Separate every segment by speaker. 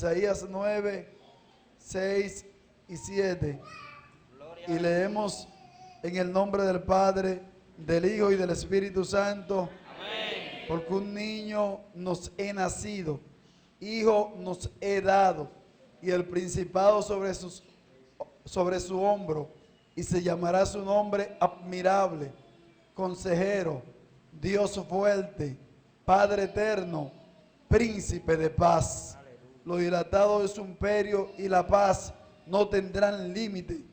Speaker 1: Isaías 9, 6 y 7. Y leemos en el nombre del Padre, del Hijo y del Espíritu Santo.
Speaker 2: Amén.
Speaker 1: Porque un niño nos he nacido, hijo nos he dado, y el principado sobre su hombro, y se llamará su nombre admirable, consejero, Dios fuerte, Padre eterno, príncipe de paz. Lo dilatado de su imperio y la paz no tendrán límite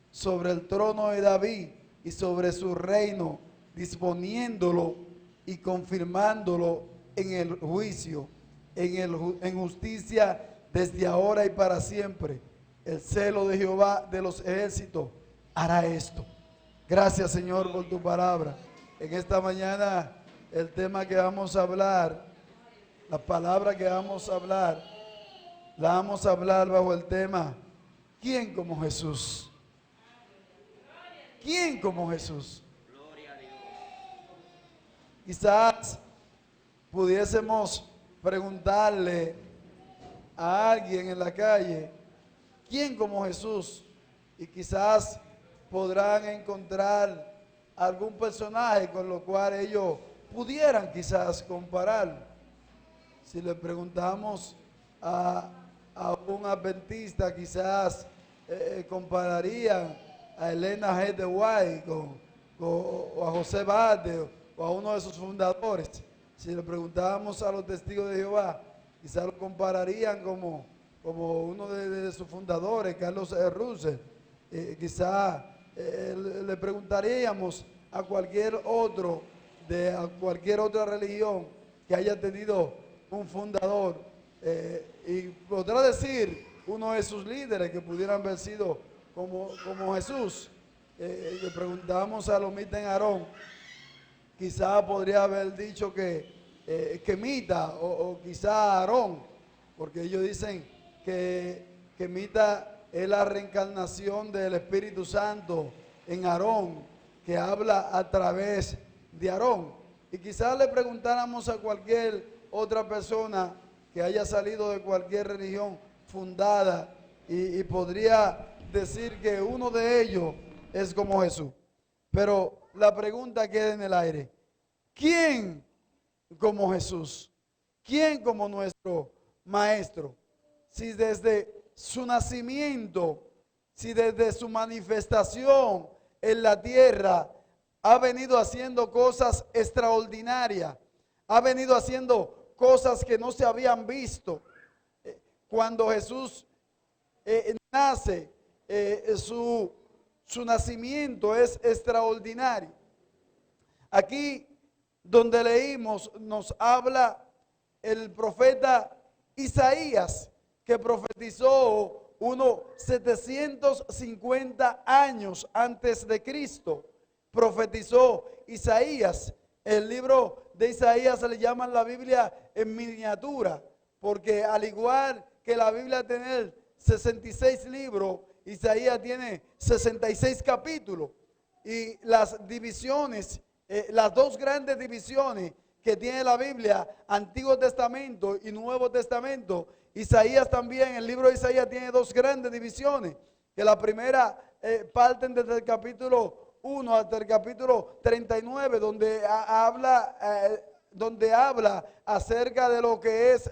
Speaker 1: sobre el trono de David y sobre su reino, disponiéndolo y confirmándolo en el juicio, en justicia desde ahora y para siempre. El celo de Jehová de los ejércitos hará esto. Gracias, Señor, por tu palabra. En esta mañana el tema que vamos a hablar, la palabra que vamos a hablar, la vamos a hablar bajo el tema: ¿quién como Jesús? ¿Quién como Jesús? Quizás pudiésemos preguntarle a alguien en la calle: ¿quién como Jesús? Y quizás podrán encontrar algún personaje con lo cual ellos pudieran quizás comparar. Si le preguntamos a un adventista, quizás compararían a Elena G. de White o a José Bade o a uno de sus fundadores. Si le preguntábamos a los testigos de Jehová, quizás lo compararían como uno de sus fundadores, Carlos Russell. Quizás le preguntaríamos a cualquier otro a cualquier otra religión que haya tenido un fundador, y podrá decir uno de sus líderes que pudieran haber sido como Jesús. Le preguntamos a Lomita en Aarón, quizá podría haber dicho que Mita o quizá Aarón, porque ellos dicen que Mita es la reencarnación del Espíritu Santo en Aarón, que habla a través de Aarón. Y quizás le preguntáramos a cualquier otra persona que haya salido de cualquier religión fundada y podría decir que uno de ellos es como Jesús. Pero la pregunta queda en el aire: ¿quién como Jesús? ¿Quién como nuestro maestro? Si desde su nacimiento, si desde su manifestación en la tierra ha venido haciendo cosas extraordinarias, ha venido haciendo cosas que no se habían visto. Cuando Jesús nace, su nacimiento es extraordinario. Aquí donde leímos nos habla el profeta Isaías, que profetizó unos 750 años antes de Cristo. Profetizó Isaías. El libro de Isaías se le llama la Biblia en miniatura, porque al igual que la Biblia tiene 66 libros, Isaías tiene 66 capítulos. Y las divisiones, las dos grandes divisiones que tiene la Biblia, Antiguo Testamento y Nuevo Testamento, Isaías también, el libro de Isaías tiene dos grandes divisiones, que la primera parten desde el capítulo 1 hasta el capítulo 39, donde habla acerca de lo que es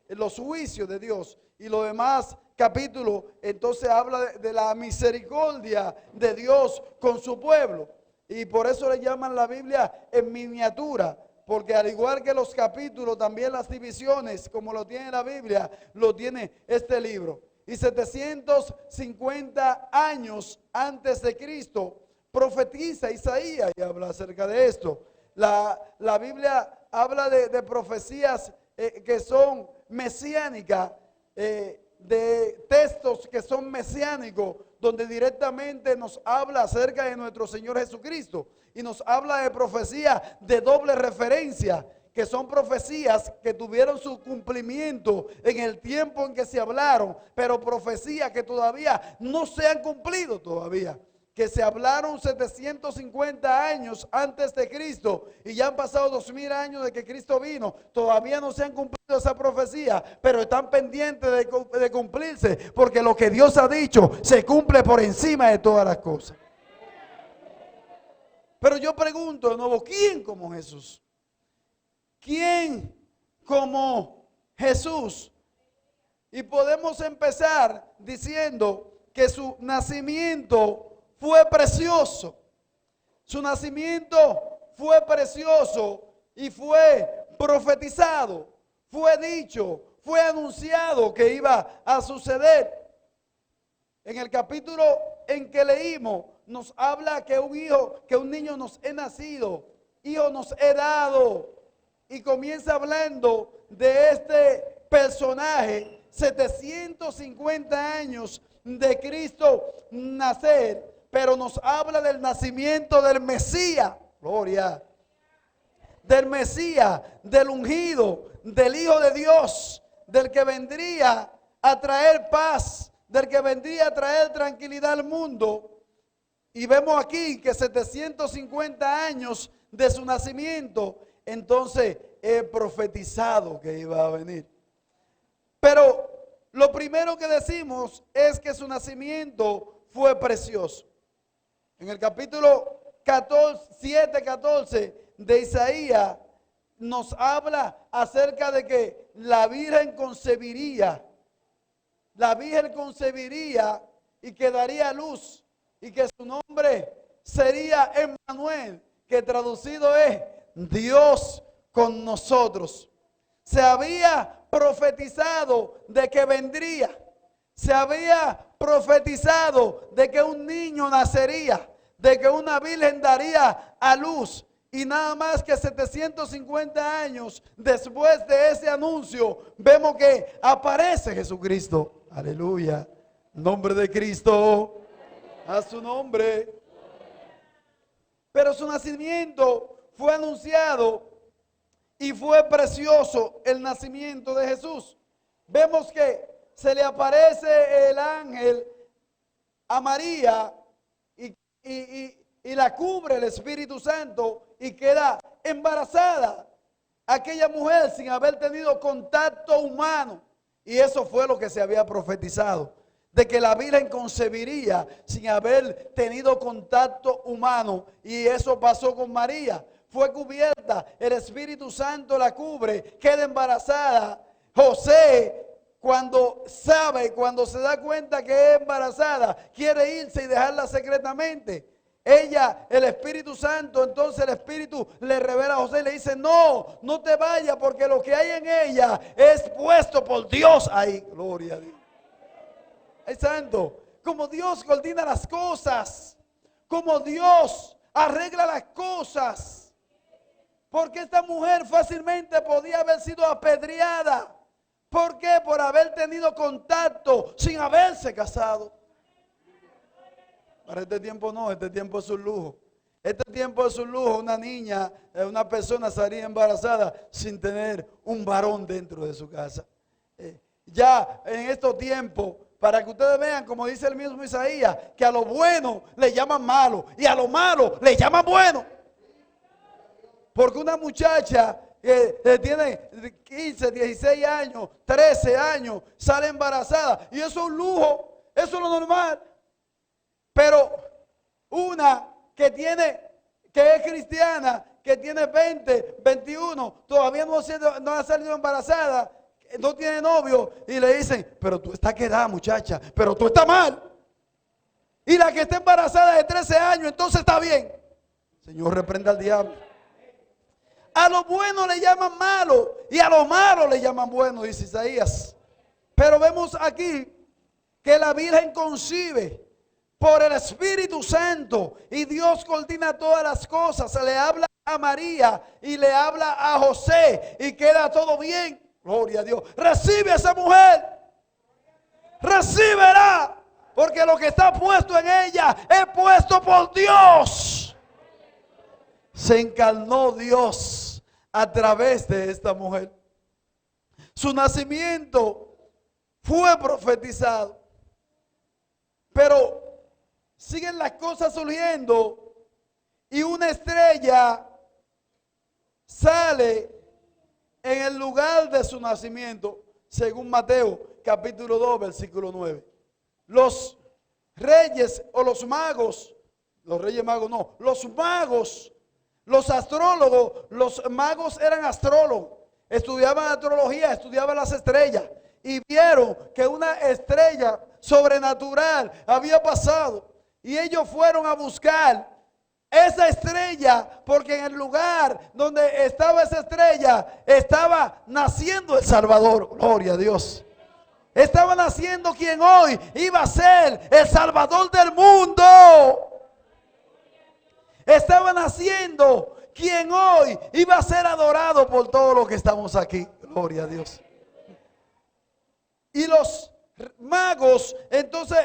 Speaker 1: los juicios de Dios, y los demás capítulos entonces habla de la misericordia de Dios con su pueblo, y por eso le llaman la Biblia en miniatura, porque al igual que los capítulos, también las divisiones, como lo tiene la Biblia, lo tiene este libro. Y 750 años antes de Cristo profetiza Isaías y habla acerca de esto. La Biblia habla de profecías que son mesiánicas, de textos que son mesiánicos, donde directamente nos habla acerca de nuestro Señor Jesucristo, y nos habla de profecía de doble referencia, que son profecías que tuvieron su cumplimiento en el tiempo en que se hablaron, pero profecías que todavía no se han cumplido todavía. que se hablaron 750 años antes de Cristo y ya han pasado 2000 años de que Cristo vino, todavía no se han cumplido esa profecía, pero están pendientes de cumplirse, porque lo que Dios ha dicho se cumple por encima de todas las cosas. Pero yo pregunto de nuevo, ¿quién como Jesús? ¿Quién como Jesús? Y podemos empezar diciendo que su nacimiento fue precioso. Su nacimiento fue precioso y fue profetizado, fue dicho, fue anunciado que iba a suceder. En el capítulo en que leímos, nos habla que un niño nos es nacido, hijo nos es dado. Y comienza hablando de este personaje, 750 años de Cristo nacer, pero nos habla del nacimiento del Mesías, gloria, del Mesías, del ungido, del Hijo de Dios, del que vendría a traer paz, del que vendría a traer tranquilidad al mundo. Y vemos aquí que 750 años de su nacimiento, entonces he profetizado que iba a venir. Pero lo primero que decimos es que su nacimiento fue precioso. En el capítulo 7:14 de Isaías nos habla acerca de que la Virgen concebiría. La Virgen concebiría y que daría luz y que su nombre sería Emmanuel, que traducido es Dios con nosotros. Se había profetizado de que vendría. Se había profetizado de que un niño nacería, de que una virgen daría a luz. Y nada más que 750 años después de ese anuncio, vemos que aparece Jesucristo. Aleluya. Nombre de Cristo. A su nombre. Pero su nacimiento fue anunciado y fue precioso el nacimiento de Jesús. Vemos que se le aparece el ángel a María y la cubre el Espíritu Santo y queda embarazada. Aquella mujer sin haber tenido contacto humano. Y eso fue lo que se había profetizado. De que la Virgen concebiría sin haber tenido contacto humano. Y eso pasó con María. Fue cubierta, el Espíritu Santo la cubre, queda embarazada. José, cuando se da cuenta que es embarazada, quiere irse y dejarla secretamente. Ella, el Espíritu Santo, entonces el Espíritu le revela a José y le dice, no, no te vayas porque lo que hay en ella es puesto por Dios ahí. Gloria a Dios. Es santo. Como Dios coordina las cosas, como Dios arregla las cosas. Porque esta mujer fácilmente podía haber sido apedreada. ¿Por qué? Por haber tenido contacto sin haberse casado. Para este tiempo no, este tiempo es un lujo. Este tiempo es un lujo. Una niña, una persona salía embarazada sin tener un varón dentro de su casa. Ya en estos tiempos, para que ustedes vean, como dice el mismo Isaías, que a lo bueno le llaman malo y a lo malo le llaman bueno. Porque una muchacha que tiene 15, 16 años, 13 años, sale embarazada. Y eso es un lujo, eso es lo normal. Pero una que es cristiana, que tiene 20, 21, todavía no ha salido embarazada, no tiene novio, y le dicen, pero tú estás quedada, muchacha, pero tú estás mal. Y la que está embarazada de 13 años, entonces está bien. Señor, reprenda al diablo. A lo bueno le llaman malo y a lo malo le llaman bueno, dice Isaías. Pero vemos aquí que la Virgen concibe por el Espíritu Santo y Dios coordina todas las cosas. Se le habla a María y le habla a José y queda todo bien. Gloria a Dios. Recibe a esa mujer. Recíbela. Porque lo que está puesto en ella es puesto por Dios. Se encarnó Dios a través de esta mujer. Su nacimiento fue profetizado. Pero siguen las cosas surgiendo y una estrella sale en el lugar de su nacimiento, según Mateo capítulo 2, versículo 9. Los reyes o los magos, los reyes magos no, los magos, los astrólogos, los magos eran astrólogos, estudiaban astrología, estudiaban las estrellas y vieron que una estrella sobrenatural había pasado y ellos fueron a buscar esa estrella, porque en el lugar donde estaba esa estrella estaba naciendo el Salvador. Gloria a Dios. Estaba naciendo quien hoy iba a ser el Salvador del mundo. Estaba naciendo quien hoy iba a ser adorado por todos los que estamos aquí. Gloria a Dios. Y los magos entonces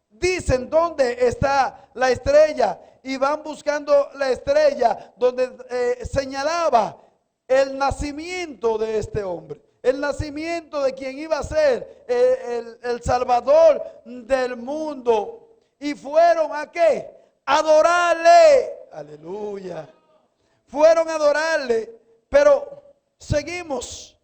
Speaker 1: dicen dónde está la estrella y van buscando la estrella donde señalaba el nacimiento de este hombre, el nacimiento de quien iba a ser el Salvador del mundo. Y fueron a ¿qué? Adorarle. Aleluya. Fueron a adorarle, pero seguimos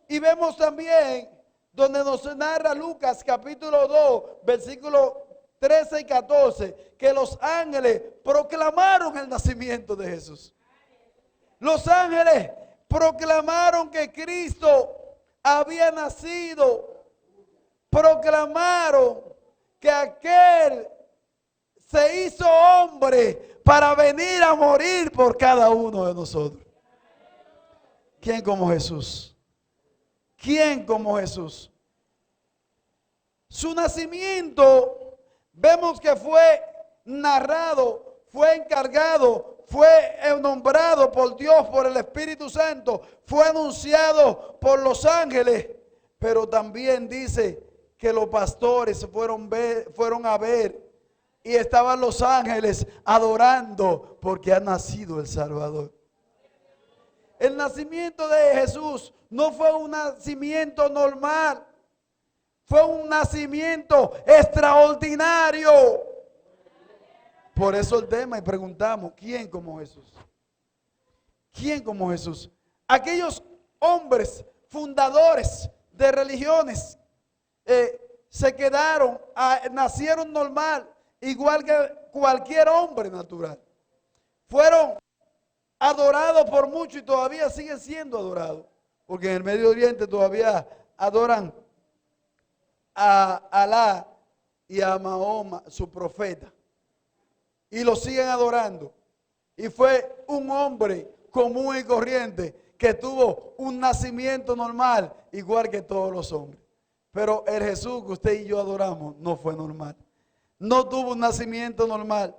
Speaker 1: y vemos también donde nos narra Lucas capítulo 2, versículos 13 y 14, que los ángeles proclamaron el nacimiento de Jesús. Los ángeles proclamaron que Cristo había nacido. Proclamaron que aquel se hizo hombre para venir a morir por cada uno de nosotros. ¿Quién como Jesús? ¿Quién como Jesús? Su nacimiento, vemos que fue narrado, fue encargado, fue nombrado por Dios, por el Espíritu Santo, fue anunciado por los ángeles, pero también dice que los pastores fueron a ver y estaban los ángeles adorando porque ha nacido el Salvador. El nacimiento de Jesús no fue un nacimiento normal, fue un nacimiento extraordinario. Por eso el tema y preguntamos, ¿quién como Jesús? ¿Quién como Jesús? Aquellos hombres fundadores de religiones se quedaron, nacieron normal, igual que cualquier hombre natural. Fueron adorados por muchos y todavía siguen siendo adorados. Porque en el Medio Oriente todavía adoran a Alá y a Mahoma, su profeta. Y lo siguen adorando. Y fue un hombre común y corriente que tuvo un nacimiento normal, igual que todos los hombres. Pero el Jesús que usted y yo adoramos no fue normal. No tuvo un nacimiento normal.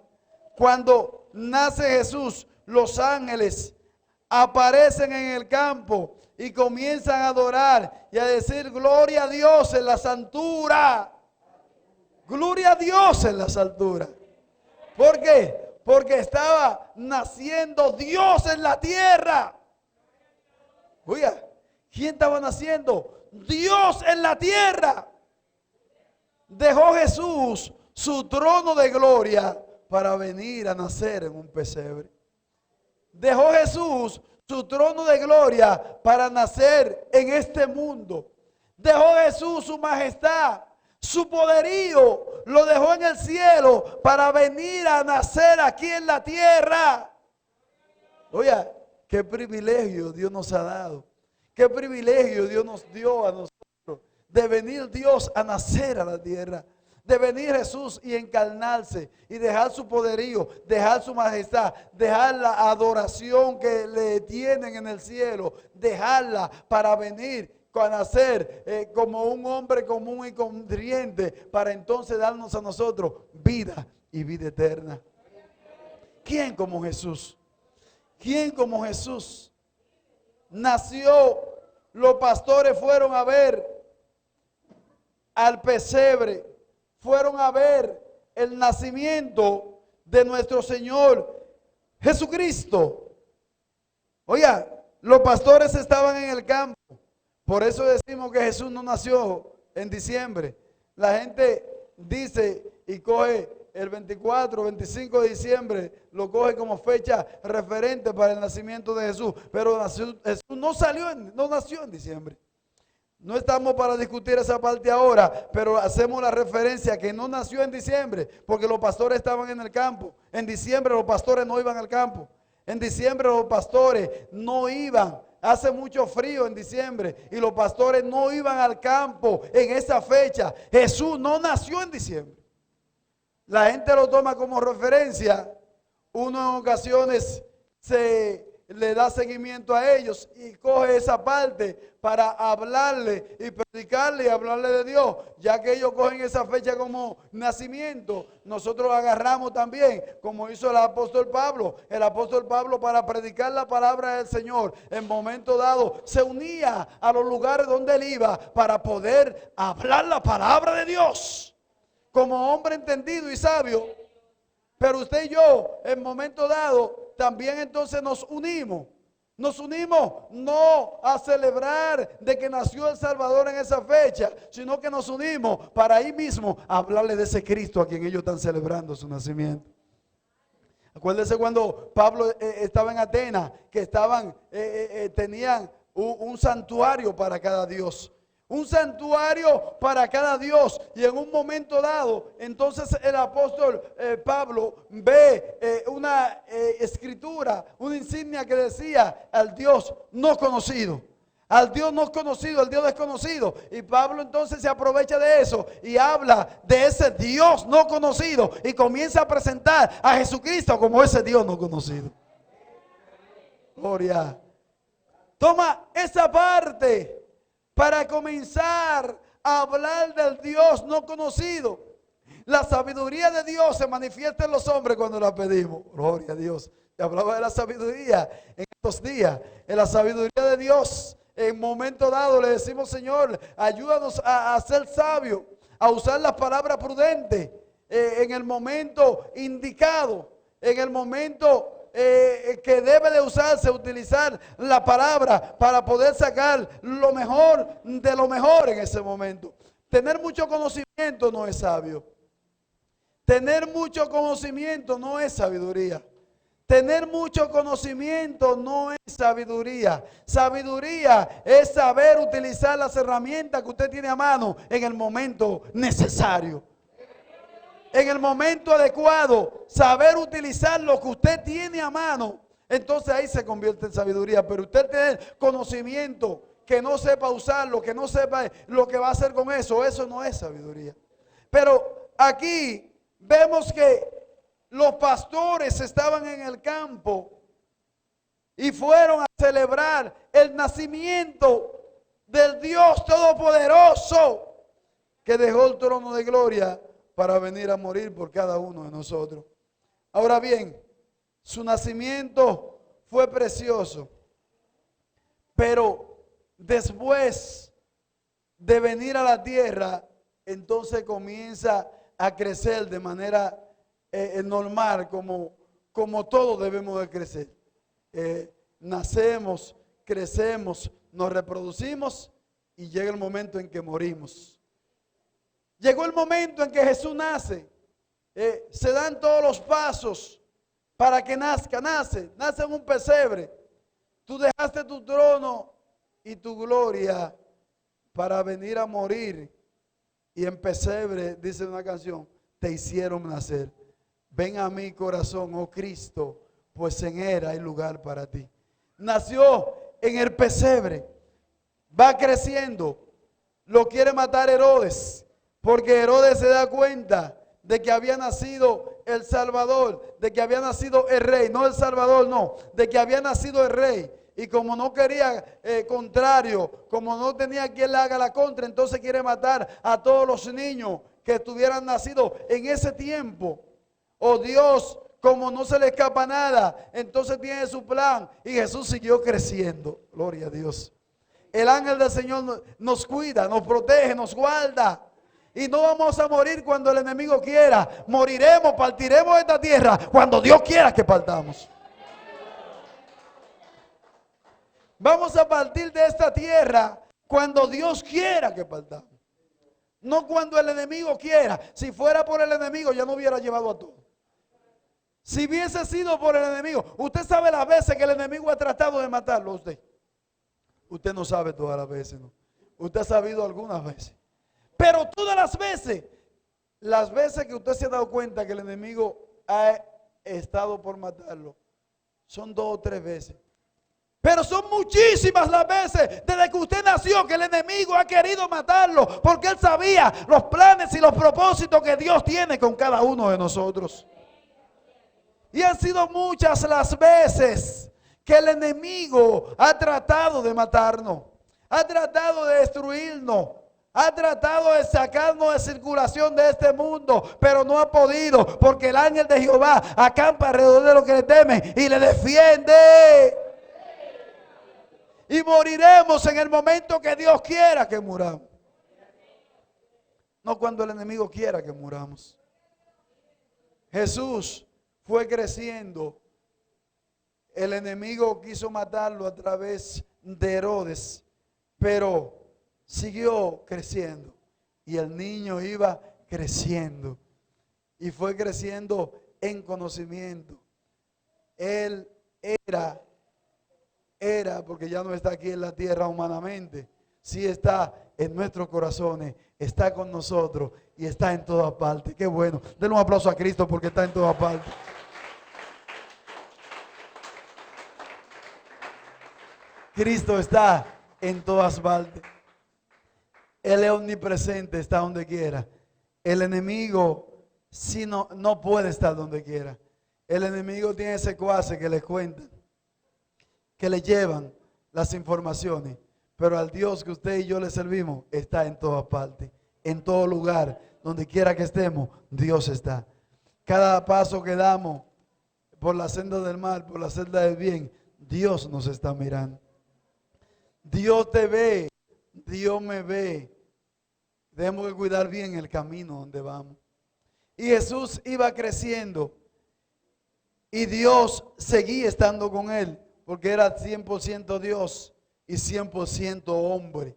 Speaker 1: Cuando nace Jesús, los ángeles aparecen en el campo y comienzan a adorar y a decir gloria a Dios en las alturas. Gloria a Dios en las alturas. ¿Por qué? Porque estaba naciendo Dios en la tierra. Oiga, ¿quién estaba naciendo? Dios en la tierra. Dejó Jesús su trono de gloria para venir a nacer en un pesebre. Dejó Jesús su trono de gloria para nacer en este mundo. Dejó Jesús su majestad, su poderío, lo dejó en el cielo para venir a nacer aquí en la tierra. Oiga, qué privilegio Dios nos ha dado. Qué privilegio Dios nos dio a nosotros de venir Dios a nacer a la tierra. De venir Jesús y encarnarse y dejar su poderío, dejar su majestad, dejar la adoración que le tienen en el cielo, dejarla para venir a nacer como un hombre común y corriente, para entonces darnos a nosotros vida y vida eterna. ¿Quién como Jesús? ¿Quién como Jesús? Nació, los pastores fueron a ver al pesebre. Fueron a ver el nacimiento de nuestro Señor Jesucristo. Oiga, los pastores estaban en el campo. Por eso decimos que Jesús no nació en diciembre. La gente dice y coge el 24, 25 de diciembre lo coge como fecha referente para el nacimiento de Jesús. Pero Jesús no nació en diciembre. No estamos para discutir esa parte ahora, pero hacemos la referencia que no nació en diciembre, porque los pastores estaban en el campo. En diciembre los pastores no iban al campo. En diciembre los pastores no iban. Hace mucho frío en diciembre y los pastores no iban al campo en esa fecha. Jesús no nació en diciembre. La gente lo toma como referencia. Uno en ocasiones se le da seguimiento a ellos y coge esa parte para hablarle y predicarle y hablarle de Dios. Ya que ellos cogen esa fecha como nacimiento, nosotros lo agarramos también, como hizo el apóstol Pablo. El apóstol Pablo, para predicar la palabra del Señor, en momento dado se unía a los lugares donde él iba para poder hablar la palabra de Dios como hombre entendido y sabio. Pero usted y yo, en momento dado, también entonces nos unimos. Nos unimos no a celebrar de que nació el Salvador en esa fecha, sino que nos unimos para ahí mismo hablarle de ese Cristo a quien ellos están celebrando su nacimiento. Acuérdense cuando Pablo estaba en Atenas, que tenían un santuario para cada dios. Un santuario para cada dios. Y en un momento dado, entonces el apóstol Pablo ve una escritura, una insignia que decía al Dios no conocido. Al Dios no conocido, al Dios desconocido. Y Pablo entonces se aprovecha de eso y habla de ese Dios no conocido. Y comienza a presentar a Jesucristo como ese Dios no conocido. Gloria. Toma esa parte para comenzar a hablar del Dios no conocido. La sabiduría de Dios se manifiesta en los hombres cuando la pedimos. Gloria a Dios. Y hablaba de la sabiduría en estos días. En la sabiduría de Dios, en momento dado le decimos: Señor, ayúdanos a ser sabios, a usar las palabras prudentes en el momento indicado, en el momento que debe de usarse, utilizar la palabra para poder sacar lo mejor de lo mejor en ese momento. Tener mucho conocimiento no es sabio. Tener mucho conocimiento no es sabiduría. Tener mucho conocimiento no es sabiduría. Sabiduría es saber utilizar las herramientas que usted tiene a mano en el momento necesario. En el momento adecuado, saber utilizar lo que usted tiene a mano, entonces ahí se convierte en sabiduría. Pero usted tener conocimiento que no sepa usarlo, que no sepa lo que va a hacer con eso, eso no es sabiduría. Pero aquí vemos que los pastores estaban en el campo y fueron a celebrar el nacimiento del Dios Todopoderoso que dejó el trono de gloria para venir a morir por cada uno de nosotros. Ahora bien, su nacimiento fue precioso, pero después de venir a la tierra, entonces comienza a crecer de manera normal, como todos debemos de crecer. Nacemos, crecemos, nos reproducimos y llega el momento en que morimos. Llegó el momento en que Jesús nace. Se dan todos los pasos para que nazca. Nace en un pesebre. Tú dejaste tu trono y tu gloria para venir a morir. Y en pesebre, dice una canción, te hicieron nacer. Ven a mi corazón, oh Cristo, pues en él hay lugar para ti. Nació en el pesebre. Va creciendo. Lo quiere matar Herodes. Porque Herodes se da cuenta de que había nacido el Salvador, de que había nacido el rey, no el Salvador, no, de que había nacido el rey. Y como no quería contrario, como no tenía quien le haga la contra, entonces quiere matar a todos los niños que estuvieran nacidos en ese tiempo. Oh Dios, como no se le escapa nada, entonces tiene su plan y Jesús siguió creciendo. Gloria a Dios. El ángel del Señor nos cuida, nos protege, nos guarda. Y no vamos a morir cuando el enemigo quiera. Moriremos, partiremos de esta tierra cuando Dios quiera que partamos. Vamos a partir de esta tierra cuando Dios quiera que partamos. No cuando el enemigo quiera. Si fuera por el enemigo ya no hubiera llevado a todos. Si hubiese sido por el enemigo. Usted sabe las veces que el enemigo ha tratado de matarlo a usted. Usted no sabe todas las veces, ¿no? Usted ha sabido algunas veces. Pero todas las veces que usted se ha dado cuenta que el enemigo ha estado por matarlo, son 2 o 3 veces. Pero son muchísimas las veces desde que usted nació que el enemigo ha querido matarlo, porque él sabía los planes y los propósitos que Dios tiene con cada uno de nosotros. Y han sido muchas las veces que el enemigo ha tratado de matarnos, ha tratado de destruirnos, ha tratado de sacarnos de circulación de este mundo, pero no ha podido, porque el ángel de Jehová acampa alrededor de los que le temen y le defiende. Y moriremos en el momento que Dios quiera que muramos. No cuando el enemigo quiera que muramos. Jesús fue creciendo. El enemigo quiso matarlo a través de Herodes, pero siguió creciendo. Y el niño iba creciendo. Y fue creciendo en conocimiento. Él era, porque ya no está aquí en la tierra humanamente, sí está en nuestros corazones, está con nosotros y está en todas partes. Qué bueno. Denle un aplauso a Cristo porque está en todas partes. Cristo está en todas partes. Él es omnipresente, está donde quiera. El enemigo si no puede estar donde quiera. El enemigo tiene secuaces que le cuentan, que le llevan las informaciones, pero al Dios que usted y yo le servimos está en todas partes, en todo lugar, donde quiera que estemos, Dios está. Cada paso que damos por la senda del mal, por la senda del bien, Dios nos está mirando. Dios te ve, Dios me ve. Tenemos que cuidar bien el camino donde vamos. Y Jesús iba creciendo y Dios seguía estando con él, porque era 100% Dios y 100% hombre.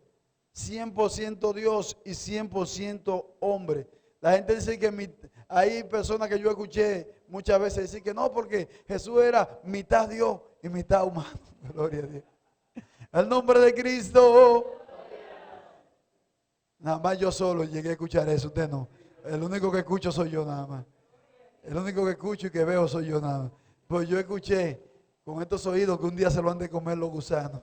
Speaker 1: 100% Dios y 100% hombre. La gente dice que hay personas que yo escuché muchas veces decir que no, porque Jesús era mitad Dios y mitad humano. Gloria a Dios. Al nombre de Cristo. Nada más yo solo llegué a escuchar eso, usted no. El único que escucho soy yo nada más. El único que escucho y que veo soy yo nada más. Pues yo escuché con estos oídos que un día se lo han de comer los gusanos.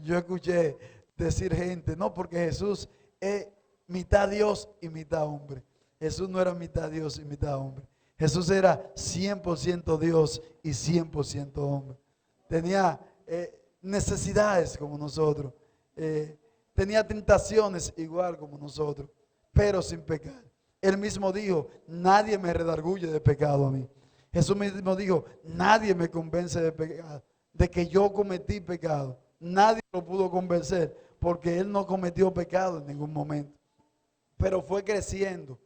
Speaker 1: Yo escuché decir gente, no, porque Jesús es mitad Dios y mitad hombre. Jesús no era mitad Dios y mitad hombre. Jesús era 100% Dios y 100% hombre. Tenía necesidades como nosotros. Tenía tentaciones igual como nosotros, pero sin pecar. Él mismo dijo, nadie me redarguye de pecado a mí. Jesús mismo dijo, nadie me convence de pecado, de que yo cometí pecado. Nadie lo pudo convencer porque él no cometió pecado en ningún momento. Pero fue creciendo,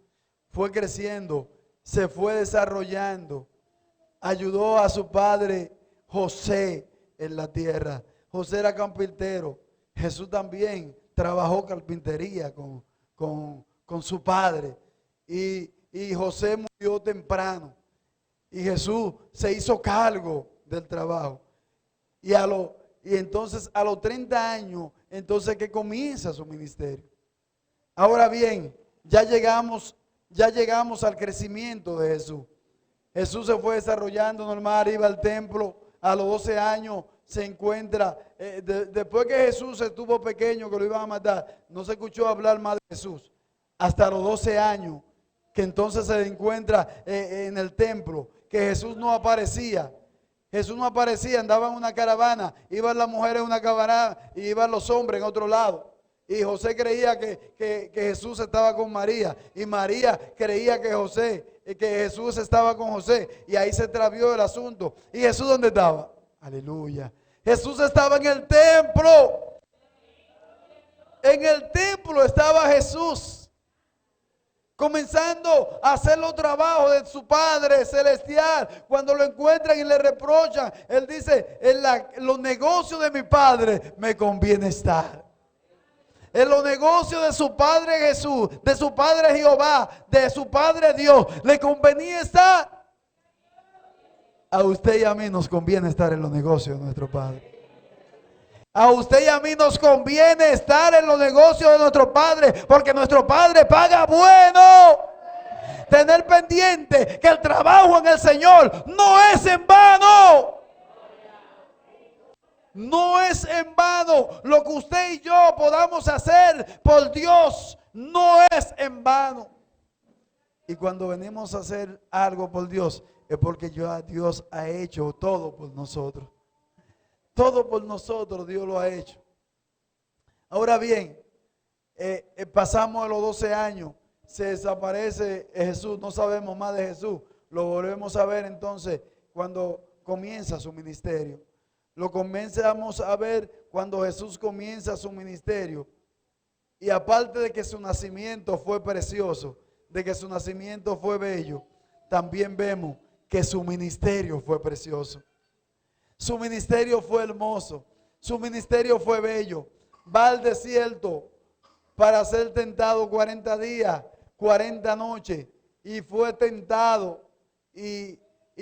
Speaker 1: se fue desarrollando. Ayudó a su padre José en la tierra. José era carpintero. Jesús también trabajó carpintería con su padre. Y José murió temprano. Y Jesús se hizo cargo del trabajo. Y entonces a los 30 años, entonces que comienza su ministerio. Ahora bien, ya llegamos al crecimiento de Jesús. Jesús se fue desarrollando normal, iba al templo. A los 12 años se encuentra, después que Jesús estuvo pequeño, que lo iban a matar, no se escuchó hablar más de Jesús. Hasta los 12 años, que entonces se encuentra en el templo, que Jesús no aparecía. Jesús no aparecía, andaba en una caravana, iban las mujeres en una caravana y iban los hombres en otro lado. Y José creía que Jesús estaba con María, y María creía que Jesús estaba con José, y ahí se extravió el asunto. ¿Y Jesús dónde estaba? Aleluya. Jesús estaba en el templo. En el templo estaba Jesús, comenzando a hacer los trabajos de su Padre Celestial. Cuando lo encuentran y le reprochan, Él dice, en los negocios de mi Padre me conviene estar. en los negocios de su Padre Jesús, de su Padre Jehová, de su Padre Dios, le convenía estar. A usted y a mí nos conviene estar en los negocios de nuestro Padre. A usted y a mí nos conviene estar en los negocios de nuestro Padre, porque nuestro Padre paga bueno. Tener pendiente que el trabajo en el Señor no es en vano. No es en vano. Lo que usted y yo podamos hacer por Dios no es en vano. Y cuando venimos a hacer algo por Dios, es porque Dios ha hecho todo por nosotros. Todo por nosotros Dios lo ha hecho. Ahora bien, pasamos de los 12 años, se desaparece Jesús, no sabemos más de Jesús. Lo volvemos a ver entonces cuando comienza su ministerio. Lo comenzamos a ver cuando Jesús comienza su ministerio. Y aparte de que su nacimiento fue precioso, de que su nacimiento fue bello, también vemos que su ministerio fue precioso. Su ministerio fue hermoso, su ministerio fue bello. Va al desierto para ser tentado 40 días, 40 noches, y fue tentado y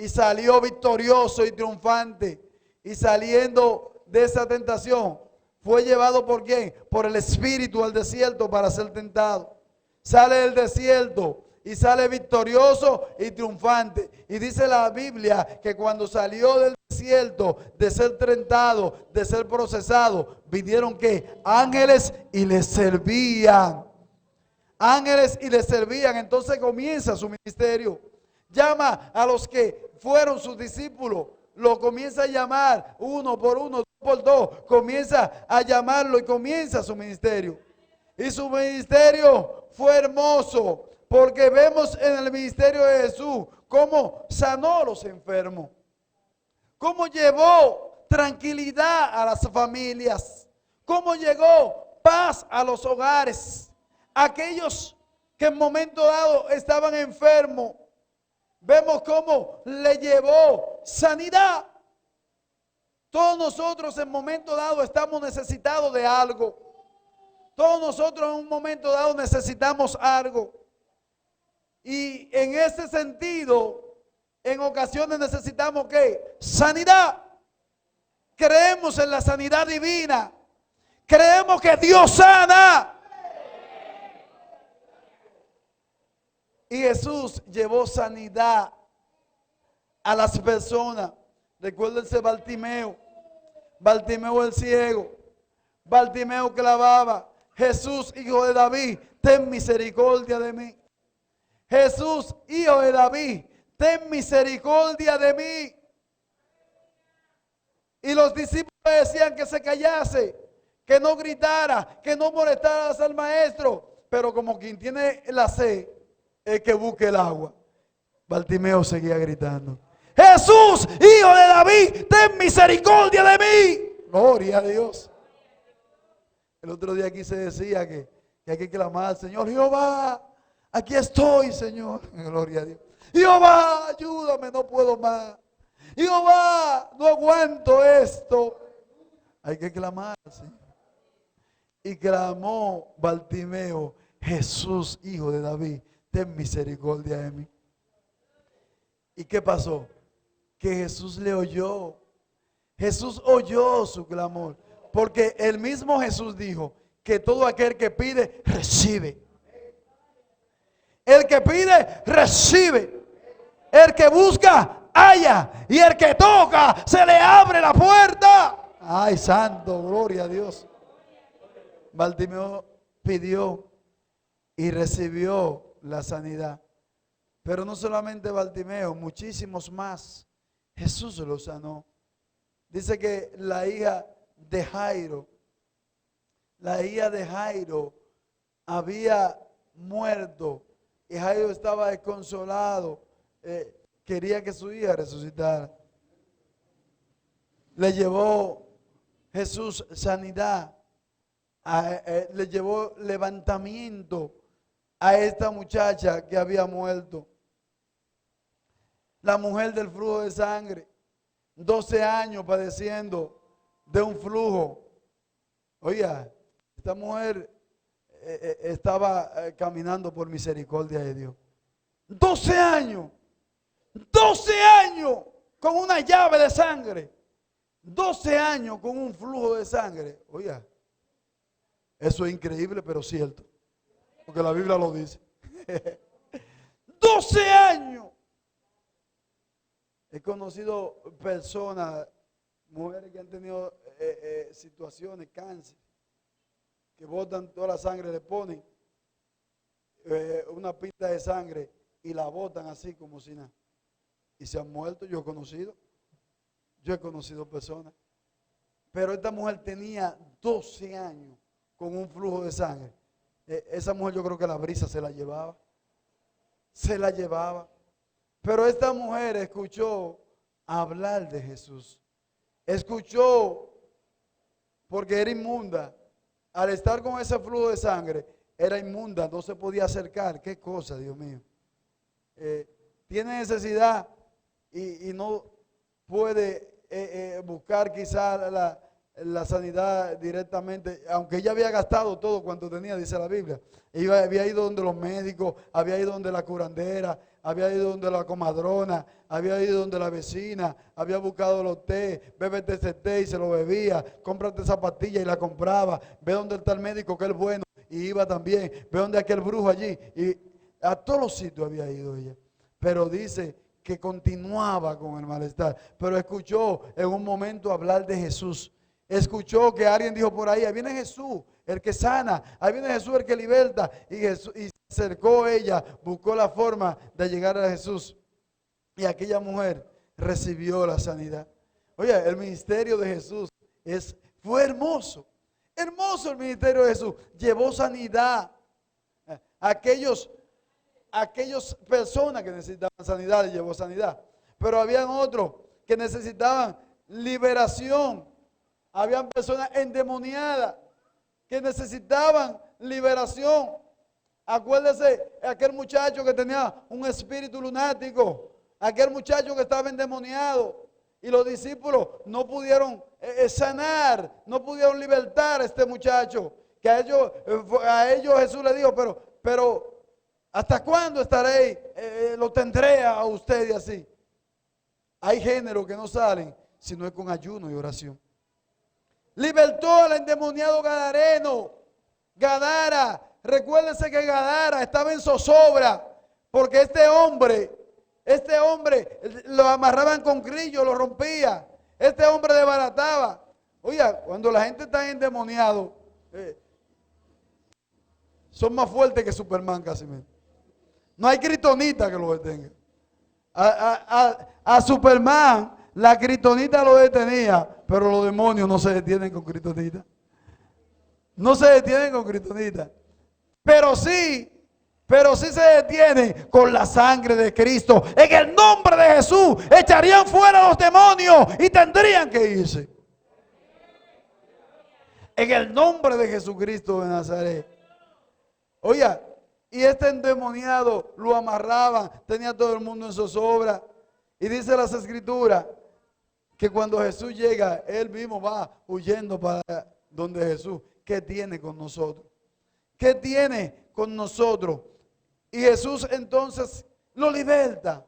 Speaker 1: salió victorioso y triunfante. Y saliendo de esa tentación, fue llevado ¿por quién? Por el Espíritu al desierto para ser tentado. Sale del desierto y sale victorioso y triunfante. Y dice la Biblia que cuando salió del desierto de ser tentado, de ser procesado, vinieron ¿qué? Ángeles y le servían. Ángeles y le servían. Entonces comienza su ministerio. Llama a los que fueron sus discípulos. Lo comienza a llamar uno por uno, dos por dos. Comienza a llamarlo y comienza su ministerio. Y su ministerio fue hermoso, porque vemos en el ministerio de Jesús cómo sanó a los enfermos, cómo llevó tranquilidad a las familias, cómo llegó paz a los hogares. Aquellos que en momento dado estaban enfermos, vemos cómo le llevó sanidad. Todos nosotros en momento dado estamos necesitados de algo. Todos nosotros en un momento dado necesitamos algo. Y en ese sentido, en ocasiones necesitamos ¿qué? Sanidad. Creemos en la sanidad divina. Creemos que Dios sana. Y Jesús llevó sanidad a las personas. Recuérdense Bartimeo. Bartimeo el ciego. Bartimeo clamaba: Jesús, hijo de David, ten misericordia de mí. Jesús, hijo de David, ten misericordia de mí. Y los discípulos decían que se callase, que no gritara, que no molestara al maestro. Pero como quien tiene la sed, es que busque el agua. Bartimeo seguía gritando: Jesús, hijo de David, ten misericordia de mí. Gloria a Dios. El otro día aquí se decía que hay que clamar al Señor: Jehová, aquí estoy, Señor. Gloria a Dios. Jehová, ayúdame, no puedo más. Jehová, no aguanto esto. Hay que clamar, Señor. Y clamó Bartimeo: Jesús, hijo de David, ten misericordia de mí. ¿Y qué pasó? Que Jesús le oyó. Jesús oyó su clamor. Porque el mismo Jesús dijo que todo aquel que pide, recibe. El que pide, recibe. El que busca, halla. Y el que toca, se le abre la puerta. Ay, santo, gloria a Dios. Bartimeo pidió y recibió la sanidad. Pero no solamente Bartimeo, muchísimos más. Jesús lo sanó. Dice que la hija de Jairo había muerto y Jairo estaba desconsolado, quería que su hija resucitara. Le llevó Jesús sanidad, le llevó levantamiento a esta muchacha que había muerto. La mujer del flujo de sangre, 12 años padeciendo de un flujo. Oiga, esta mujer estaba caminando por misericordia de Dios. 12 años, 12 años con una llave de sangre, 12 años con un flujo de sangre. Oiga, eso es increíble, pero cierto, porque la Biblia lo dice. 12 años. He conocido personas, mujeres que han tenido situaciones, cáncer, que botan toda la sangre, le ponen una pita de sangre y la botan así como si nada. Y se han muerto. Yo he conocido personas. Pero esta mujer tenía 12 años con un flujo de sangre. Esa mujer, yo creo que la brisa se la llevaba. Se la llevaba. Pero esta mujer escuchó hablar de Jesús. Escuchó, porque era inmunda. Al estar con ese flujo de sangre, era inmunda, no se podía acercar. Qué cosa, Dios mío. Tiene necesidad y no puede buscar quizá la sanidad directamente, aunque ella había gastado todo cuanto tenía, dice la Biblia. Ella había ido donde los médicos, había ido donde la curandera, había ido donde la comadrona, había ido donde la vecina, había buscado los té, bébete ese té y se lo bebía, cómprate esa pastilla y la compraba, ve donde está el médico que es bueno y iba también, ve donde aquel brujo allí, y a todos los sitios había ido ella. Pero dice que continuaba con el malestar, pero escuchó en un momento hablar de Jesús. Escuchó que alguien dijo por ahí viene Jesús, el que sana, ahí viene Jesús, el que liberta. Y se acercó ella, buscó la forma de llegar a Jesús. Y aquella mujer recibió la sanidad. Oye, el ministerio de Jesús fue hermoso. Hermoso el ministerio de Jesús. Llevó sanidad a aquellas personas que necesitaban sanidad, y llevó sanidad. Pero habían otros que necesitaban liberación. Habían personas endemoniadas que necesitaban liberación. Acuérdese, aquel muchacho que tenía un espíritu lunático, aquel muchacho que estaba endemoniado, y los discípulos no pudieron sanar, no pudieron libertar a este muchacho, que a ellos Jesús le dijo, pero ¿hasta cuándo estaréis? Lo tendré a ustedes así. Hay géneros que no salen si no es con ayuno y oración. Libertó al endemoniado gadareno. Gadara, recuérdense que Gadara estaba en zozobra, porque este hombre lo amarraban con grillo, lo rompía. Este hombre desbarataba. Oiga, cuando la gente está endemoniado, son más fuertes que Superman casi. No hay kriptonita que lo detenga. A Superman la kriptonita lo detenía, pero los demonios no se detienen con kriptonita. No se detienen con kriptonita. Pero sí se detienen con la sangre de Cristo. En el nombre de Jesús echarían fuera los demonios y tendrían que irse. En el nombre de Jesucristo de Nazaret. Oiga, y este endemoniado lo amarraban, tenía todo el mundo en zozobra. Y dice las Escrituras que cuando Jesús llega, él mismo va huyendo para donde Jesús. ¿Qué tiene con nosotros? ¿Qué tiene con nosotros? Y Jesús entonces lo liberta.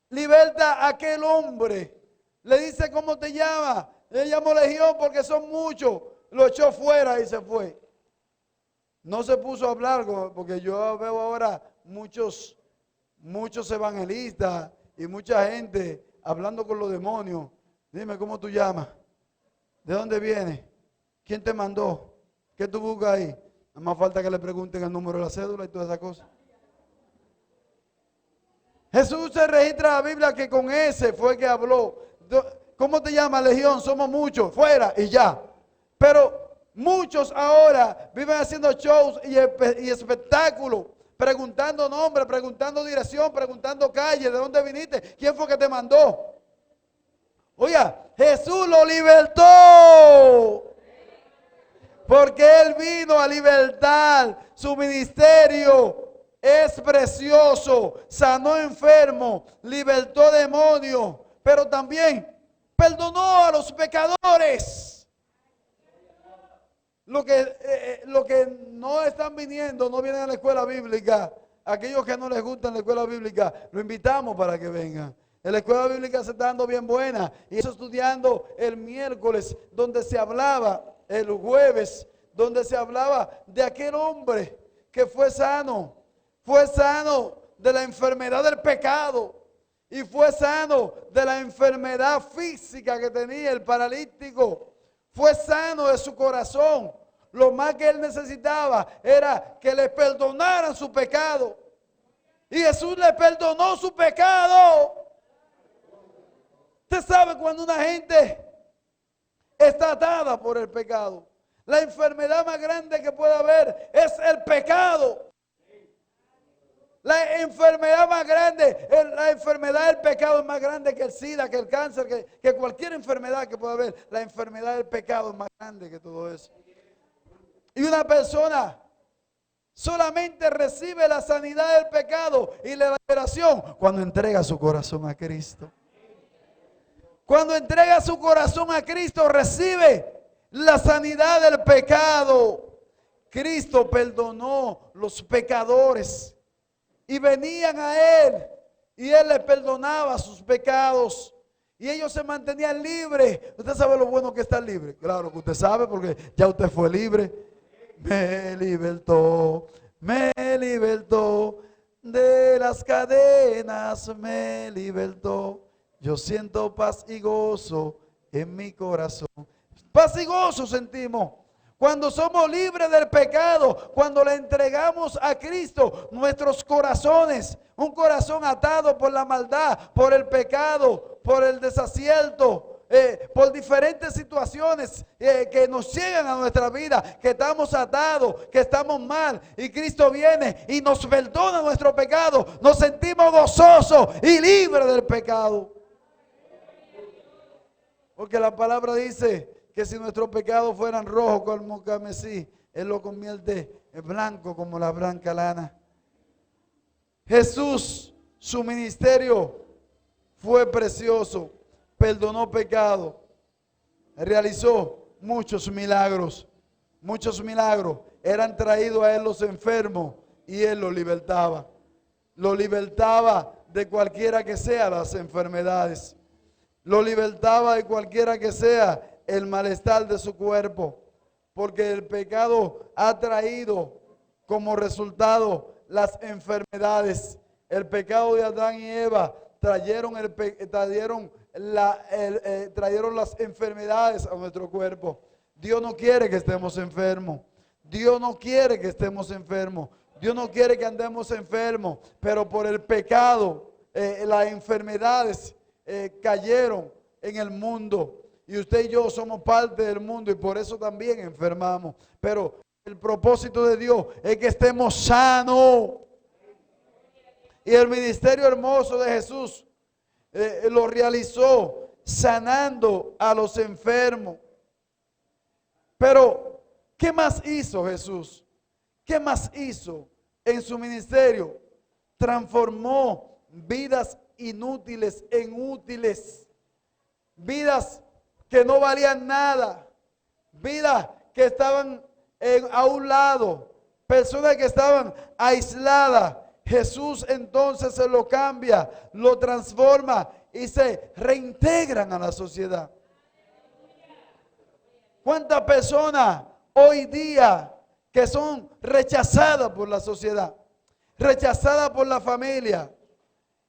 Speaker 1: Liberta a aquel hombre. Le dice, ¿cómo te llamas? Le llamó Legión porque son muchos. Lo echó fuera y se fue. No se puso a hablar, porque yo veo ahora muchos evangelistas y mucha gente hablando con los demonios. Dime, ¿cómo tú llamas? ¿De dónde vienes? ¿Quién te mandó? ¿Qué tú buscas ahí? Nada más falta que le pregunten el número de la cédula y todas esas cosas. Jesús se registra en la Biblia que con ese fue que habló. ¿Cómo te llamas, Legión? Somos muchos, fuera y ya. Pero muchos ahora viven haciendo shows y espectáculos, preguntando nombre, preguntando dirección, preguntando calle, ¿de dónde viniste? ¿Quién fue que te mandó? Oiga, Jesús lo libertó. Porque Él vino a libertar. Su ministerio es precioso. Sanó enfermos, libertó demonios, pero también perdonó a los pecadores. Lo que no están viniendo, no vienen a la escuela bíblica. Aquellos que no les gustan la escuela bíblica, lo invitamos para que vengan. En la escuela bíblica se está dando bien buena. Y eso estudiando el miércoles, donde se hablaba, el jueves, donde se hablaba de aquel hombre que fue sano de la enfermedad del pecado. Y fue sano de la enfermedad física que tenía el paralítico. Fue sano de su corazón. Lo más que él necesitaba era que le perdonaran su pecado. Y Jesús le perdonó su pecado. Usted sabe cuando una gente está atada por el pecado. La enfermedad más grande que puede haber es el pecado. La enfermedad más grande, la enfermedad del pecado es más grande que el SIDA, que el cáncer, que cualquier enfermedad que pueda haber. La enfermedad del pecado es más grande que todo eso. Y una persona solamente recibe la sanidad del pecado y la liberación cuando entrega su corazón a Cristo. Cuando entrega su corazón a Cristo, recibe la sanidad del pecado. Cristo perdonó los pecadores. Y venían a Él y Él les perdonaba sus pecados. Y ellos se mantenían libres. ¿Usted sabe lo bueno que es estar libre? Claro que usted sabe porque ya usted fue libre. Me libertó de las cadenas, me libertó. Yo siento paz y gozo en mi corazón. Paz y gozo sentimos. Cuando somos libres del pecado, cuando le entregamos a Cristo nuestros corazones, un corazón atado por la maldad, por el pecado, por el desacierto, por diferentes situaciones que nos llegan a nuestra vida, que estamos atados, que estamos mal, y Cristo viene y nos perdona nuestro pecado, nos sentimos gozosos y libres del pecado. Porque la palabra dice que si nuestros pecados fueran rojos como carmesí, Él lo convierte en blanco como la blanca lana. Jesús, su ministerio fue precioso, perdonó pecado, realizó muchos milagros. Muchos milagros eran traídos a Él los enfermos y Él los libertaba. Lo libertaba de cualquiera que sea las enfermedades. Lo libertaba de cualquiera que sea el malestar de su cuerpo, porque el pecado ha traído como resultado las enfermedades. El pecado de Adán y Eva trajeron las enfermedades a nuestro cuerpo. Dios no quiere que estemos enfermos. Dios no quiere que estemos enfermos. Dios no quiere que andemos enfermos, pero por el pecado las enfermedades cayeron en el mundo. Y usted y yo somos parte del mundo y por eso también enfermamos. Pero el propósito de Dios es que estemos sanos. Y el ministerio hermoso de Jesús lo realizó sanando a los enfermos. Pero, ¿qué más hizo Jesús? ¿Qué más hizo en su ministerio? Transformó vidas inútiles en útiles. Vidas que no valían nada, vidas que estaban a un lado, personas que estaban aisladas. Jesús entonces se lo cambia, lo transforma y se reintegran a la sociedad. ¿Cuántas personas hoy día que son rechazadas por la sociedad, rechazadas por la familia,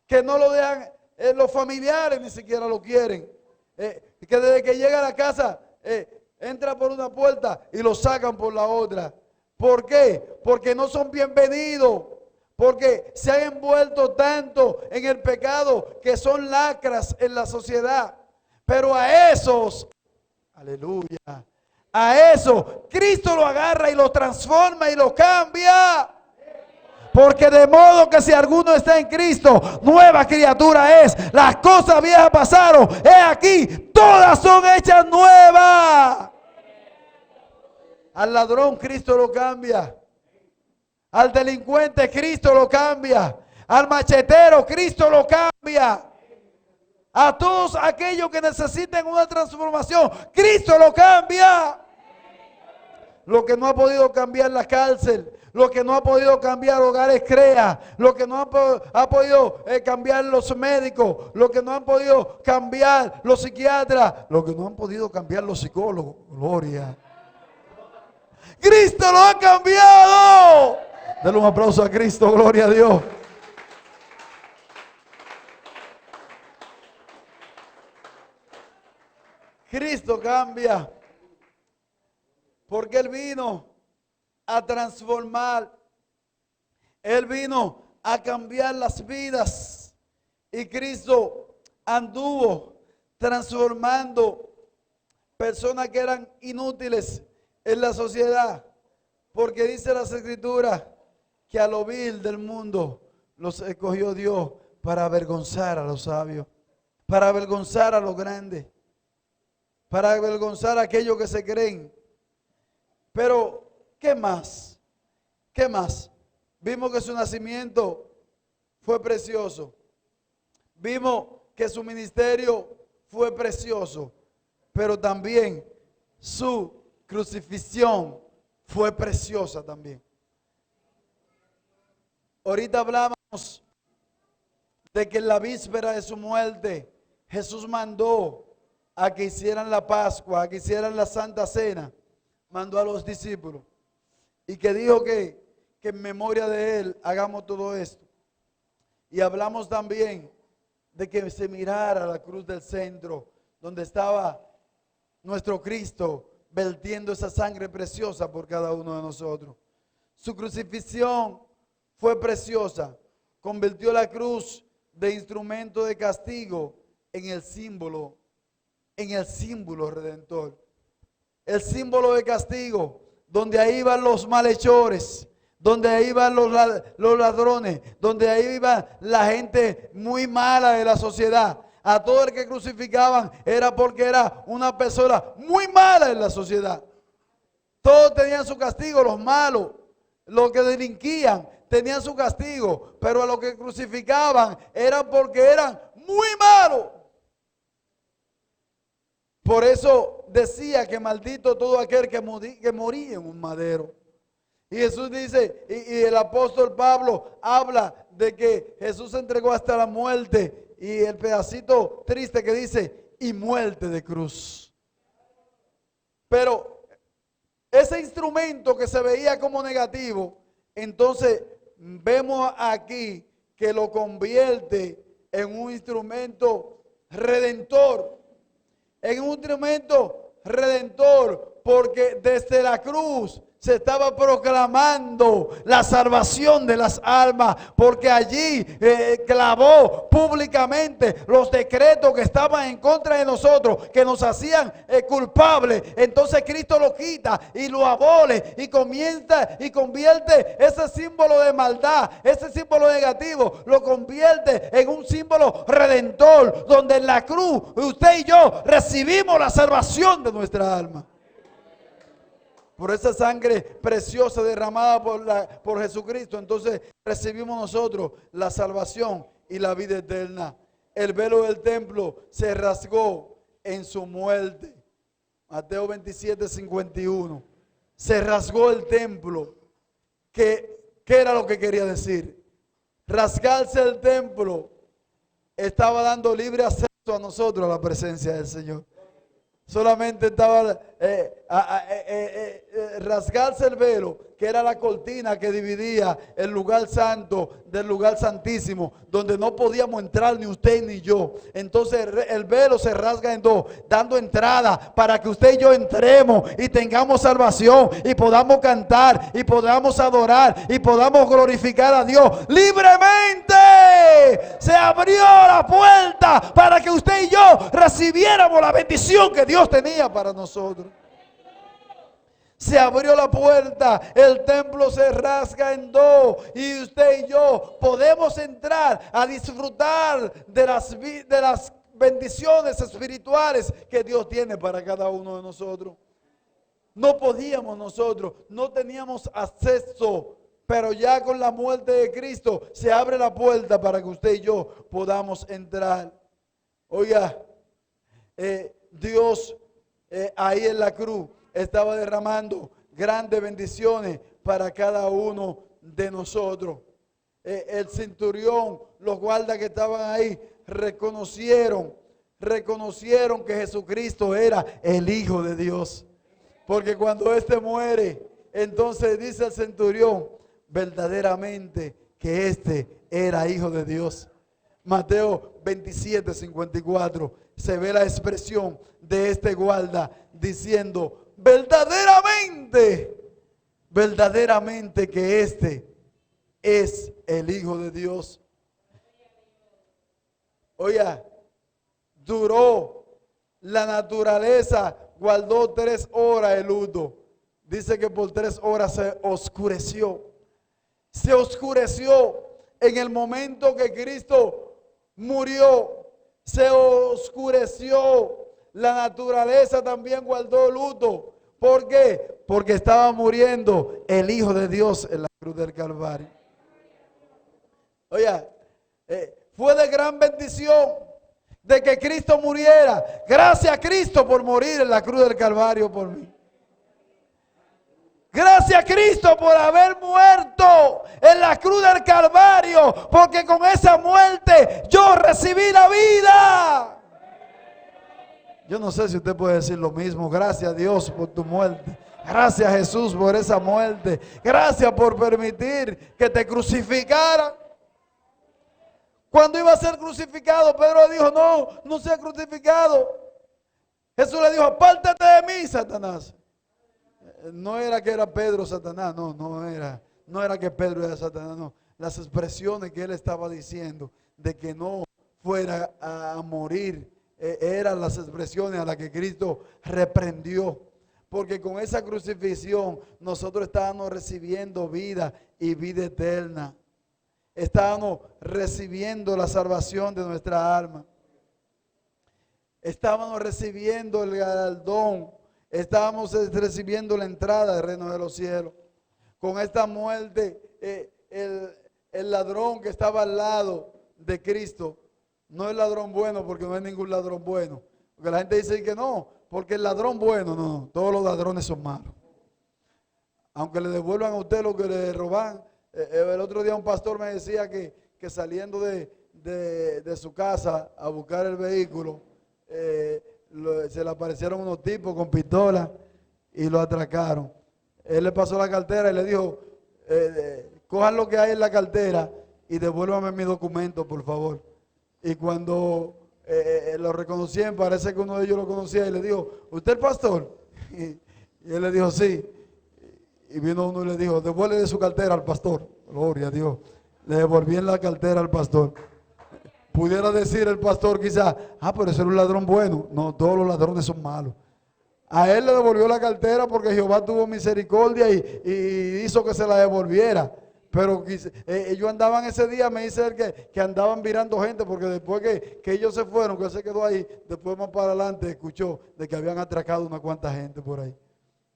Speaker 1: que no lo dejan, los familiares ni siquiera lo quieren? Que desde que llega a la casa entra por una puerta y lo sacan por la otra. ¿Por qué? Porque no son bienvenidos, porque se han envuelto tanto en el pecado que son lacras en la sociedad. Pero a esos, aleluya, a eso Cristo lo agarra y lo transforma y lo cambia. Porque de modo que si alguno está en Cristo, nueva criatura es. Las cosas viejas pasaron. He aquí, todas son hechas nuevas. Al ladrón Cristo lo cambia. Al delincuente Cristo lo cambia. Al machetero Cristo lo cambia. A todos aquellos que necesiten una transformación, Cristo lo cambia. lo que no ha podido cambiar la cárcel, lo que no ha podido cambiar Hogares Crea, lo que no ha podido cambiar los médicos, lo que no han podido cambiar los psiquiatras, lo que no han podido cambiar los psicólogos. Gloria. Cristo lo ha cambiado. Dale un aplauso a Cristo, gloria a Dios. Cristo cambia, porque Él vino a transformar, Él vino a cambiar las vidas, y Cristo anduvo transformando personas que eran inútiles en la sociedad, porque dice las Escrituras que a lo vil del mundo los escogió Dios para avergonzar a los sabios, para avergonzar a los grandes, para avergonzar a aquellos que se creen. Pero, ¿qué más? ¿Qué más? Vimos que su nacimiento fue precioso. Vimos que su ministerio fue precioso. Pero también su crucifixión fue preciosa también. Ahorita hablamos de que en la víspera de su muerte Jesús mandó a que hicieran la Pascua, a que hicieran la Santa Cena, mandó a los discípulos y que dijo que en memoria de Él hagamos todo esto. Y hablamos también de que se mirara la cruz del centro, donde estaba nuestro Cristo vertiendo esa sangre preciosa por cada uno de nosotros. Su crucifixión fue preciosa, convirtió la cruz de instrumento de castigo en el símbolo redentor. El símbolo de castigo, donde ahí van los malhechores, donde ahí van los ladrones, donde ahí iba la gente muy mala de la sociedad. A todo el que crucificaban era porque era una persona muy mala en la sociedad. Todos tenían su castigo, los malos, los que delinquían tenían su castigo, pero a los que crucificaban era porque eran muy malos. Por eso decía que maldito todo aquel que moría en un madero. Y Jesús dice, y el apóstol Pablo habla de que Jesús se entregó hasta la muerte, y el pedacito triste que dice, y muerte de cruz. Pero ese instrumento que se veía como negativo, entonces vemos aquí que lo convierte en un instrumento redentor. En un instrumento redentor, porque desde la cruz se estaba proclamando la salvación de las almas, porque allí clavó públicamente los decretos que estaban en contra de nosotros, que nos hacían culpables. Entonces Cristo lo quita y lo abole y comienza y convierte ese símbolo de maldad, ese símbolo negativo, lo convierte en un símbolo redentor, donde en la cruz usted y yo recibimos la salvación de nuestra alma. Por esa sangre preciosa derramada por Jesucristo, entonces recibimos nosotros la salvación y la vida eterna. El velo del templo se rasgó en su muerte. Mateo 27, 51. Se rasgó el templo. ¿Qué era lo que quería decir? Rasgarse el templo estaba dando libre acceso a nosotros a la presencia del Señor. Solamente estaba rasgarse el velo, que era la cortina que dividía el lugar santo del lugar santísimo, donde no podíamos entrar ni usted ni yo. Entonces el velo se rasga en dos, dando entrada para que usted y yo entremos y tengamos salvación y podamos cantar y podamos adorar y podamos glorificar a Dios libremente. Se abrió la puerta para que usted y yo recibiéramos la bendición que Dios tenía para nosotros. Se abrió la puerta, el templo se rasga en dos y usted y yo podemos entrar a disfrutar de las bendiciones espirituales que Dios tiene para cada uno de nosotros. No podíamos nosotros, no teníamos acceso, pero ya con la muerte de Cristo se abre la puerta para que usted y yo podamos entrar. Oiga, Dios ahí en la cruz estaba derramando grandes bendiciones para cada uno de nosotros. El centurión, los guardas que estaban ahí, reconocieron que Jesucristo era el Hijo de Dios. Porque cuando éste muere, entonces dice el centurión, verdaderamente que éste era Hijo de Dios. Mateo 27, 54, se ve la expresión de este guarda diciendo, verdaderamente que este es el Hijo de Dios. Oye, duró la naturaleza, guardó 3 horas el luto. Dice que por 3 horas se oscureció. Se oscureció en el momento que Cristo murió. Se oscureció. La naturaleza también guardó luto. ¿Por qué? Porque estaba muriendo el Hijo de Dios en la cruz del Calvario. Oye, fue de gran bendición de que Cristo muriera. Gracias a Cristo por morir en la cruz del Calvario por mí. Gracias a Cristo por haber muerto en la cruz del Calvario, porque con esa muerte yo recibí la vida. Yo no sé si usted puede decir lo mismo. Gracias a Dios por tu muerte. Gracias a Jesús por esa muerte. Gracias por permitir que te crucificaran. Cuando iba a ser crucificado, Pedro dijo, no sea crucificado. Jesús le dijo, apártate de mí, Satanás. No era que era Pedro Satanás, no era que Pedro era Satanás, no. Las expresiones que él estaba diciendo de que no fuera a morir, eran las expresiones a las que Cristo reprendió. Porque con esa crucifixión nosotros estábamos recibiendo vida y vida eterna. Estábamos recibiendo la salvación de nuestra alma. Estábamos recibiendo el galardón. Estábamos recibiendo la entrada del reino de los cielos. Con esta muerte, el ladrón que estaba al lado de Cristo, no es ladrón bueno porque no hay ningún ladrón bueno. Porque la gente dice que no, porque el ladrón bueno, no, todos los ladrones son malos. Aunque le devuelvan a usted lo que le roban. El otro día un pastor me decía que saliendo de su casa a buscar el vehículo, se le aparecieron unos tipos con pistola y lo atracaron. Él le pasó la cartera y le dijo, cojan lo que hay en la cartera y devuélvame mi documento, por favor. Y cuando lo reconocían, parece que uno de ellos lo conocía y le dijo, ¿usted es pastor? Y él le dijo, sí. Y vino uno y le dijo, devuélvele su cartera al pastor. Gloria a Dios. Le devolvían la cartera al pastor. Pudiera decir el pastor quizás, pero ese era un ladrón bueno. No, todos los ladrones son malos. A él le devolvió la cartera porque Jehová tuvo misericordia y hizo que se la devolviera. Pero ellos andaban ese día, me dice él que andaban mirando gente, porque después que ellos se fueron, que él se quedó ahí, después más para adelante escuchó de que habían atracado una cuanta gente por ahí.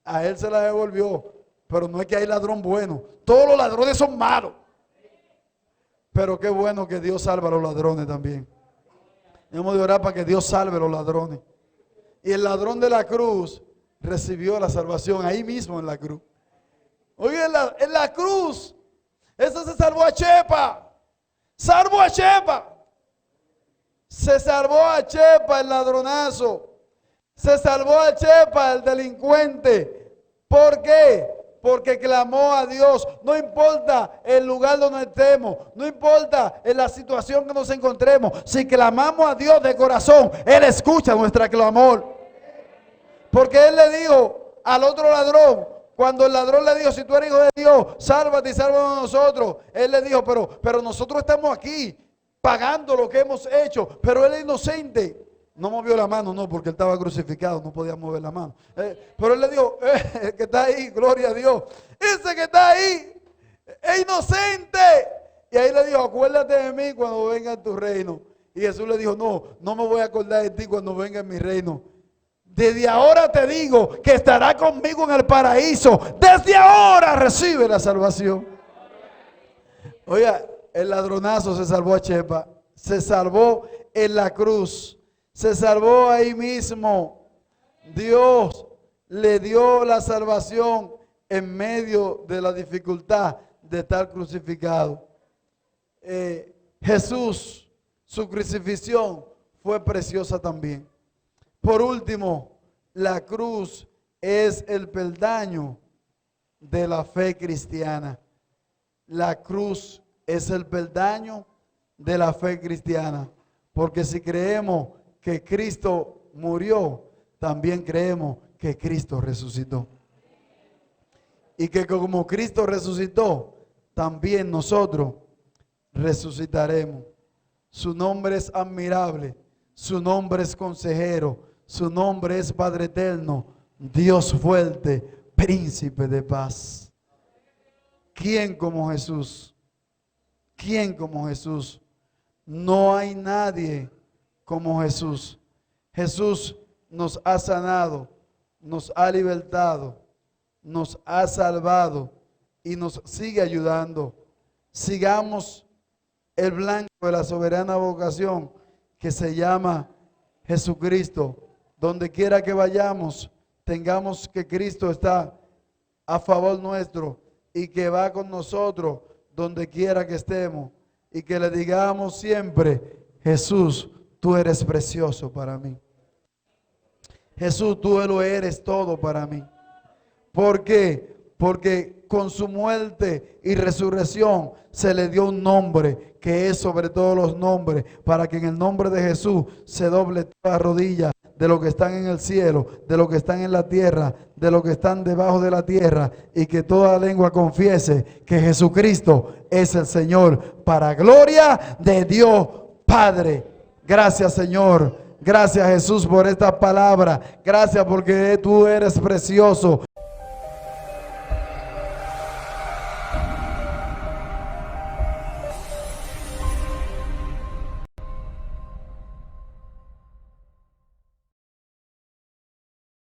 Speaker 1: A él se la devolvió, pero no es que hay ladrón bueno. Todos los ladrones son malos. Pero qué bueno que Dios salva a los ladrones también. Hemos de orar para que Dios salve a los ladrones. Y el ladrón de la cruz recibió la salvación ahí mismo en la cruz. Oye, en la cruz, ese se salvó a Chepa. Salvó a Chepa. Se salvó a Chepa el ladronazo. Se salvó a Chepa el delincuente. ¿Por qué? Porque clamó a Dios. No importa el lugar donde estemos, no importa en la situación que nos encontremos, si clamamos a Dios de corazón, Él escucha nuestra clamor. Porque Él le dijo al otro ladrón, cuando el ladrón le dijo, si tú eres hijo de Dios, sálvate y sálvanos a nosotros. Él le dijo, pero nosotros estamos aquí pagando lo que hemos hecho, pero él es inocente. No movió la mano, no, porque él estaba crucificado, no podía mover la mano. Pero él le dijo, el que está ahí, gloria a Dios, ese que está ahí es inocente. Y ahí le dijo, acuérdate de mí cuando venga en tu reino. Y Jesús le dijo, no me voy a acordar de ti cuando venga en mi reino. Desde ahora te digo que estará conmigo en el paraíso. Desde ahora recibe la salvación. Oiga, el ladronazo se salvó a Chepa, se salvó en la cruz. Se salvó ahí mismo. Dios le dio la salvación en medio de la dificultad de estar crucificado. Jesús, su crucifixión fue preciosa también. Por último, la cruz es el peldaño de la fe cristiana. La cruz es el peldaño de la fe cristiana. Porque si creemos que Cristo murió, también creemos que Cristo resucitó. Y que como Cristo resucitó, también nosotros resucitaremos. Su nombre es admirable, su nombre es consejero, su nombre es Padre eterno, Dios fuerte, príncipe de paz. ¿Quién como Jesús? ¿Quién como Jesús? No hay nadie como Jesús. Jesús nos ha sanado, nos ha libertado, nos ha salvado y nos sigue ayudando. Sigamos el blanco de la soberana vocación que se llama Jesucristo. Donde quiera que vayamos, tengamos que Cristo está a favor nuestro y que va con nosotros donde quiera que estemos. Y que le digamos siempre: Jesús, tú eres precioso para mí. Jesús, tú lo eres todo para mí. ¿Por qué? Porque con su muerte y resurrección se le dio un nombre que es sobre todos los nombres, para que en el nombre de Jesús se doble toda rodilla de los que están en el cielo, de los que están en la tierra, de los que están debajo de la tierra, y que toda lengua confiese que Jesucristo es el Señor, para gloria de Dios Padre. Gracias, Señor. Gracias, Jesús, por esta palabra. Gracias porque tú eres precioso.